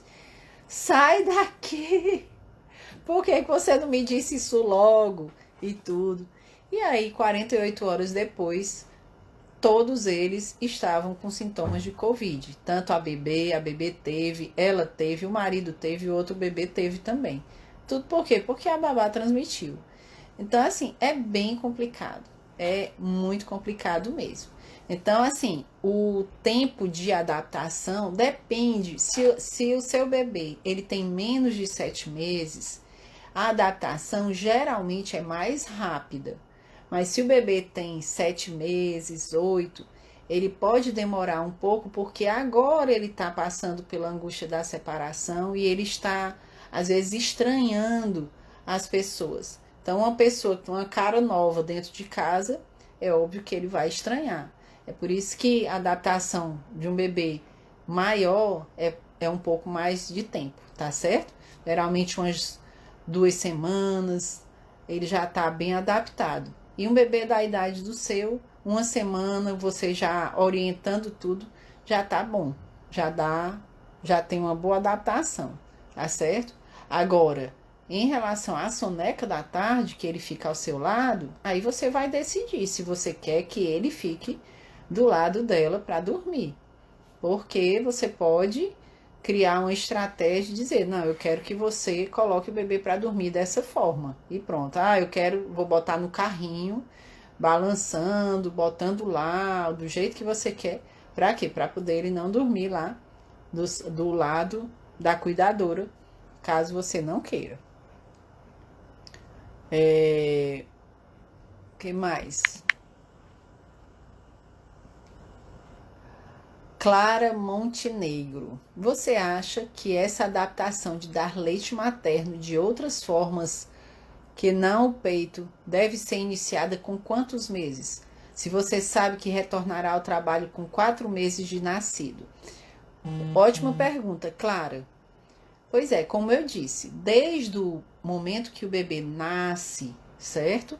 sai daqui! Por que você não me disse isso logo? E tudo. E aí, 48 horas depois, todos eles estavam com sintomas de Covid. Tanto a bebê teve, ela teve, o marido teve e o outro bebê teve também. Tudo por quê? Porque a babá transmitiu. Então, assim, é bem complicado. É muito complicado mesmo. Então, assim, o tempo de adaptação depende. Se o seu bebê ele tem menos de 7 meses, a adaptação geralmente é mais rápida. Mas se o bebê tem 7 meses, 8, ele pode demorar um pouco, porque agora ele está passando pela angústia da separação e ele está, às vezes, estranhando as pessoas. Então, uma pessoa com uma cara nova dentro de casa, é óbvio que ele vai estranhar. É por isso que a adaptação de um bebê maior é um pouco mais de tempo, tá certo? Geralmente umas 2 semanas, ele já está bem adaptado. E um bebê da idade do seu, 1 semana, você já orientando tudo, já tá bom. Já tem uma boa adaptação, tá certo? Agora, em relação à soneca da tarde, que ele fica ao seu lado, aí você vai decidir se você quer que ele fique do lado dela para dormir. Porque você pode criar uma estratégia de dizer, não, eu quero que você coloque o bebê para dormir dessa forma. E pronto. Vou botar no carrinho, balançando, botando lá, do jeito que você quer. Para quê? Para poder ele não dormir lá do lado da cuidadora, caso você não queira. Que mais? Clara Montenegro, você acha que essa adaptação de dar leite materno de outras formas que não o peito deve ser iniciada com quantos meses? Se você sabe que retornará ao trabalho com 4 meses de nascido. Ótima pergunta, Clara. Pois é, como eu disse, desde o momento que o bebê nasce, certo?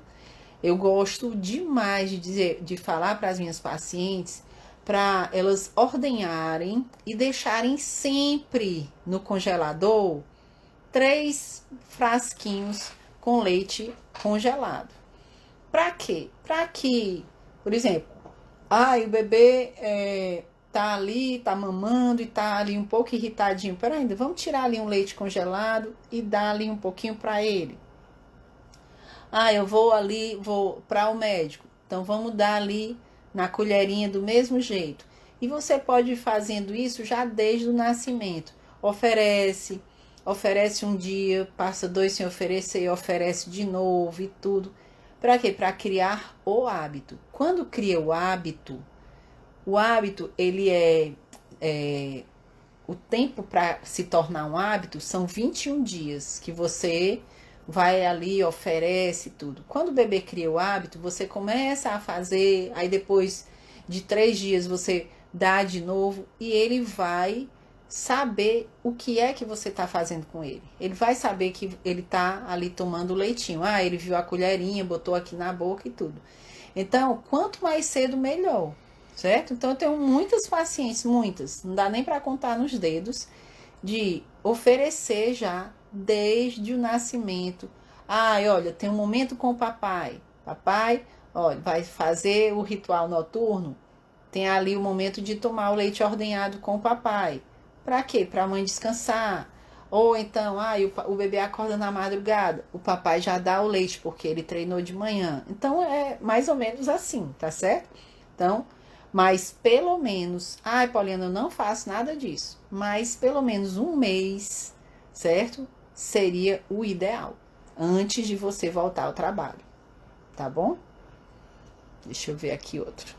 Eu gosto demais de falar para as minhas pacientes para elas ordenharem e deixarem sempre no congelador 3 frasquinhos com leite congelado. Para quê? Para que, por exemplo, o bebê tá ali, tá mamando e tá ali um pouco irritadinho. Peraí, ainda vamos tirar ali um leite congelado e dar ali um pouquinho para ele. Eu vou para o médico. Então vamos dar ali na colherinha do mesmo jeito. E você pode ir fazendo isso já desde o nascimento. Oferece um dia, passa 2 sem oferecer, oferece de novo e tudo. Para quê? Para criar o hábito. Quando cria o hábito ele o tempo para se tornar um hábito são 21 dias que você vai ali, oferece tudo. Quando o bebê cria o hábito, você começa a fazer, aí depois de 3 dias você dá de novo e ele vai saber o que é que você está fazendo com ele. Ele vai saber que ele está ali tomando leitinho. Ele viu a colherinha, botou aqui na boca e tudo. Então, quanto mais cedo, melhor, certo? Então, eu tenho muitas pacientes, não dá nem para contar nos dedos, de oferecer já desde o nascimento. Olha, tem um momento com o papai. Papai, olha, vai fazer o ritual noturno. Tem ali o momento de tomar o leite ordenhado com o papai. Para quê? Para a mãe descansar. Ou então, o bebê acorda na madrugada. O papai já dá o leite porque ele treinou de manhã. Então, é mais ou menos assim, tá certo? Então, mas pelo menos... Poliana, eu não faço nada disso. Mas pelo menos 1 mês, certo? Seria o ideal. Antes de você voltar ao trabalho. Tá bom? Deixa eu ver aqui outro.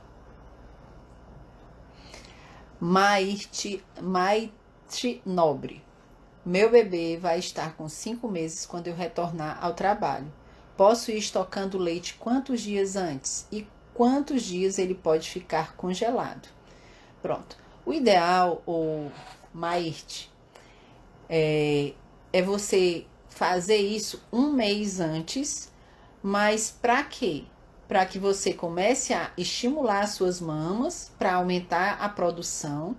Maite Nobre. Meu bebê vai estar com 5 meses quando eu retornar ao trabalho. Posso ir estocando leite quantos dias antes? E quantos dias ele pode ficar congelado? Pronto. O ideal, Maite, é você fazer isso 1 mês antes, mas para quê? Para que você comece a estimular as suas mamas, para aumentar a produção,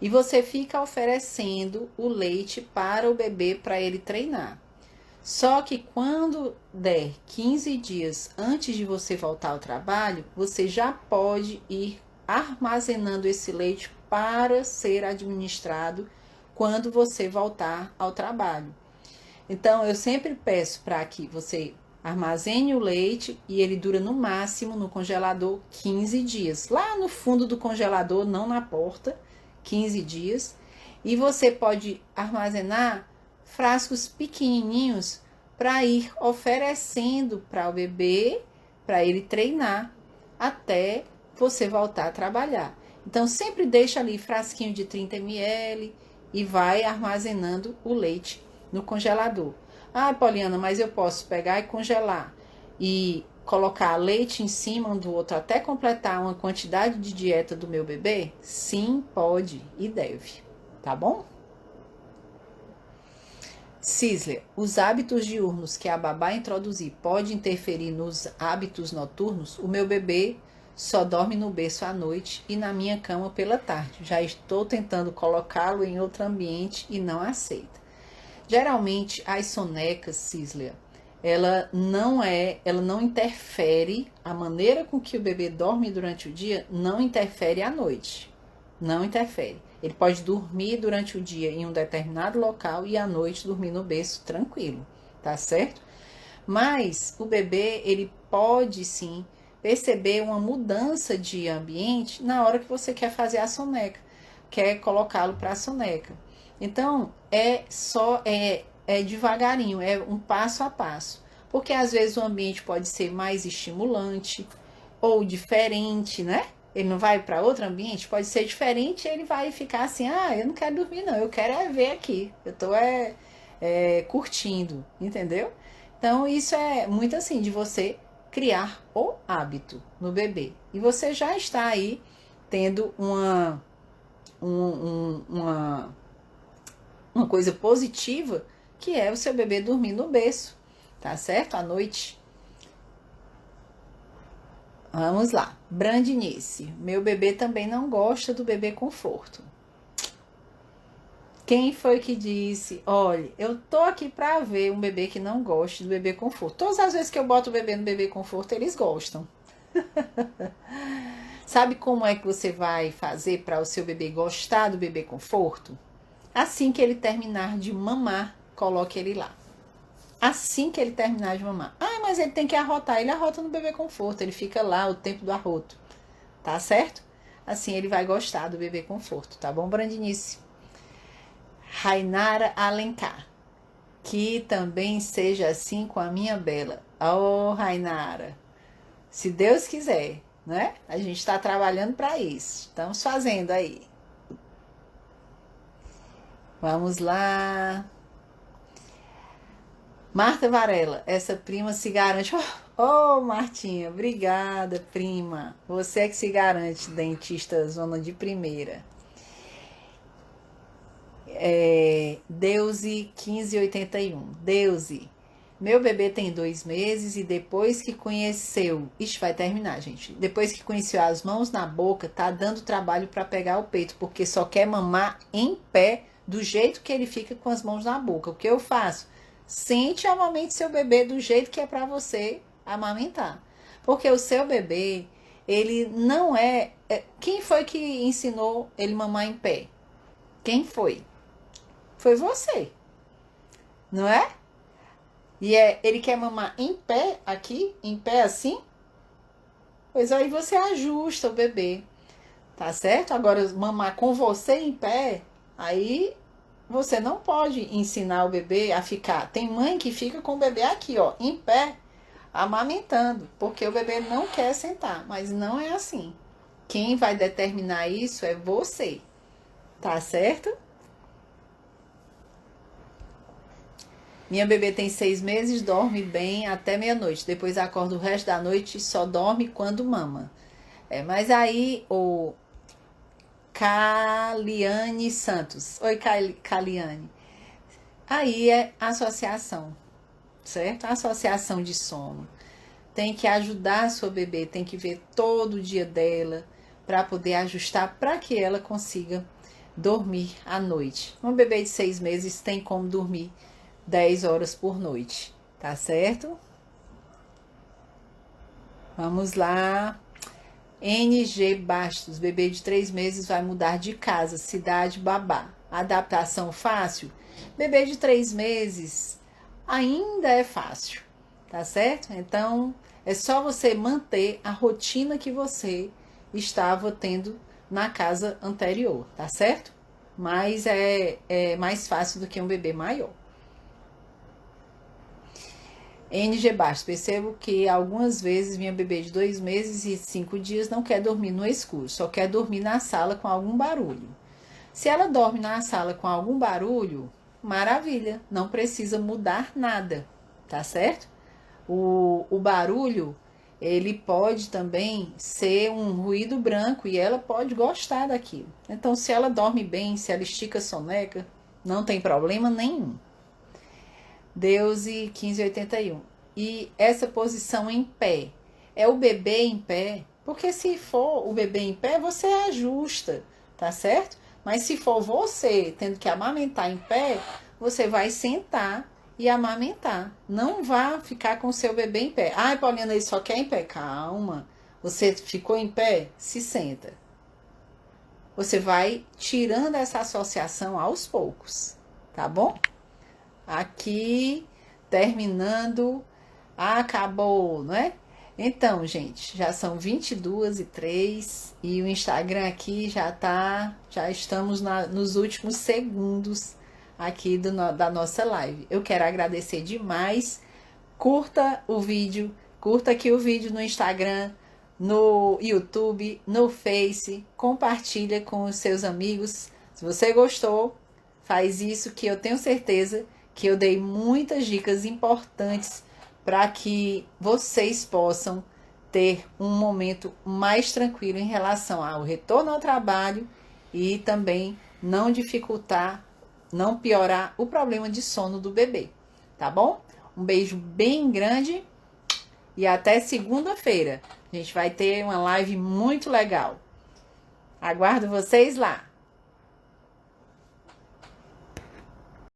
e você fica oferecendo o leite para o bebê para ele treinar. Só que quando der 15 dias antes de você voltar ao trabalho, você já pode ir armazenando esse leite para ser administrado quando você voltar ao trabalho. Então, eu sempre peço para que você armazene o leite e ele dura no máximo no congelador 15 dias. Lá no fundo do congelador, não na porta, 15 dias. E você pode armazenar frascos pequenininhos para ir oferecendo para o bebê, para ele treinar até você voltar a trabalhar. Então, sempre deixa ali frasquinho de 30 ml e vai armazenando o leite no congelador. Poliana, mas eu posso pegar e congelar e colocar leite em cima um do outro até completar uma quantidade de dieta do meu bebê? Sim, pode e deve, tá bom? Cisler, os hábitos diurnos que a babá introduzir pode interferir nos hábitos noturnos? O meu bebê só dorme no berço à noite e na minha cama pela tarde. Já estou tentando colocá-lo em outro ambiente e não aceita. Geralmente, as sonecas, Cisler, ela não interfere, a maneira com que o bebê dorme durante o dia não interfere à noite. Não interfere. Ele pode dormir durante o dia em um determinado local e à noite dormir no berço tranquilo, tá certo? Mas o bebê, ele pode sim perceber uma mudança de ambiente na hora que você quer fazer a soneca, quer colocá-lo para a soneca. Então, é devagarinho, é um passo a passo. Porque às vezes o ambiente pode ser mais estimulante ou diferente, né? Ele não vai para outro ambiente? Pode ser diferente, ele vai ficar assim, eu não quero dormir não, eu quero ver aqui, eu tô curtindo, entendeu? Então isso é muito assim, de você criar o hábito no bebê. E você já está aí tendo uma coisa positiva, que é o seu bebê dormir no berço, tá certo? À noite. Vamos lá. Brandinice. Meu bebê também não gosta do bebê conforto. Quem foi que disse, olha, eu tô aqui pra ver um bebê que não goste do bebê conforto. Todas as vezes que eu boto o bebê no bebê conforto, eles gostam. Sabe como é que você vai fazer para o seu bebê gostar do bebê conforto? Assim que ele terminar de mamar, coloque ele lá. Assim que ele terminar de mamar. Mas ele tem que arrotar. Ele arrota no bebê conforto. Ele fica lá o tempo do arroto. Tá certo? Assim ele vai gostar do bebê conforto. Tá bom, Brandinice? Rainara Alencar. Que também seja assim com a minha Bela. Oh, Rainara. Se Deus quiser, né? A gente está trabalhando para isso. Estamos fazendo aí. Vamos lá. Marta Varela, essa prima se garante. Oh, Martinha, obrigada, prima. Você é que se garante, dentista zona de primeira. Deuse 1581. Deuse, meu bebê tem 2 meses e depois que conheceu... Ixi, vai terminar, gente. Depois que conheceu as mãos na boca, tá dando trabalho para pegar o peito, porque só quer mamar em pé, do jeito que ele fica com as mãos na boca. O que eu faço? Sente e amamente seu bebê do jeito que é para você amamentar. Porque o seu bebê, ele não é... Quem foi que ensinou ele mamar em pé? Quem foi? Foi você. Não é? E ele quer mamar em pé aqui, em pé assim? Pois aí você ajusta o bebê. Tá certo? Agora, mamar com você em pé, aí... Você não pode ensinar o bebê a ficar. Tem mãe que fica com o bebê aqui, ó, em pé, amamentando, porque o bebê não quer sentar. Mas não é assim. Quem vai determinar isso é você. Tá certo? Minha bebê tem 6 meses, dorme bem até meia-noite. Depois acorda o resto da noite e só dorme quando mama. Mas aí o Caliane Santos. Oi, Caliane. Aí é associação, certo? Associação de sono. Tem que ajudar a sua bebê, tem que ver todo o dia dela para poder ajustar para que ela consiga dormir à noite. Um bebê de 6 meses tem como dormir 10 horas por noite, tá certo? Vamos lá. NG Bastos, bebê de 3 meses vai mudar de casa, cidade, babá. Adaptação fácil? Bebê de 3 meses ainda é fácil, tá certo? Então, é só você manter a rotina que você estava tendo na casa anterior, tá certo? Mas é mais fácil do que um bebê maior. NG Bastos, percebo que algumas vezes minha bebê de 2 meses e 5 dias não quer dormir no escuro, só quer dormir na sala com algum barulho. Se ela dorme na sala com algum barulho, maravilha, não precisa mudar nada, tá certo? O barulho, ele pode também ser um ruído branco e ela pode gostar daquilo. Então, se ela dorme bem, se ela estica a soneca, não tem problema nenhum. Deuse 1581. E essa posição em pé, é o bebê em pé? Porque se for o bebê em pé, você ajusta, tá certo? Mas se for você tendo que amamentar em pé, você vai sentar e amamentar. Não vá ficar com o seu bebê em pé. Ai, Paulina, ele só quer em pé. Calma. Você ficou em pé? Se senta. Você vai tirando essa associação aos poucos, tá bom? Aqui, terminando, acabou, não é? Então, gente, já são 22h03 e o Instagram aqui já estamos nos últimos segundos aqui da nossa live. Eu quero agradecer demais. Curta o vídeo, curta aqui o vídeo no Instagram, no YouTube, no Face, compartilha com os seus amigos. Se você gostou, faz isso, que eu tenho certeza que eu dei muitas dicas importantes para que vocês possam ter um momento mais tranquilo em relação ao retorno ao trabalho e também não dificultar, não piorar o problema de sono do bebê, tá bom? Um beijo bem grande e até segunda-feira. A gente vai ter uma live muito legal. Aguardo vocês lá.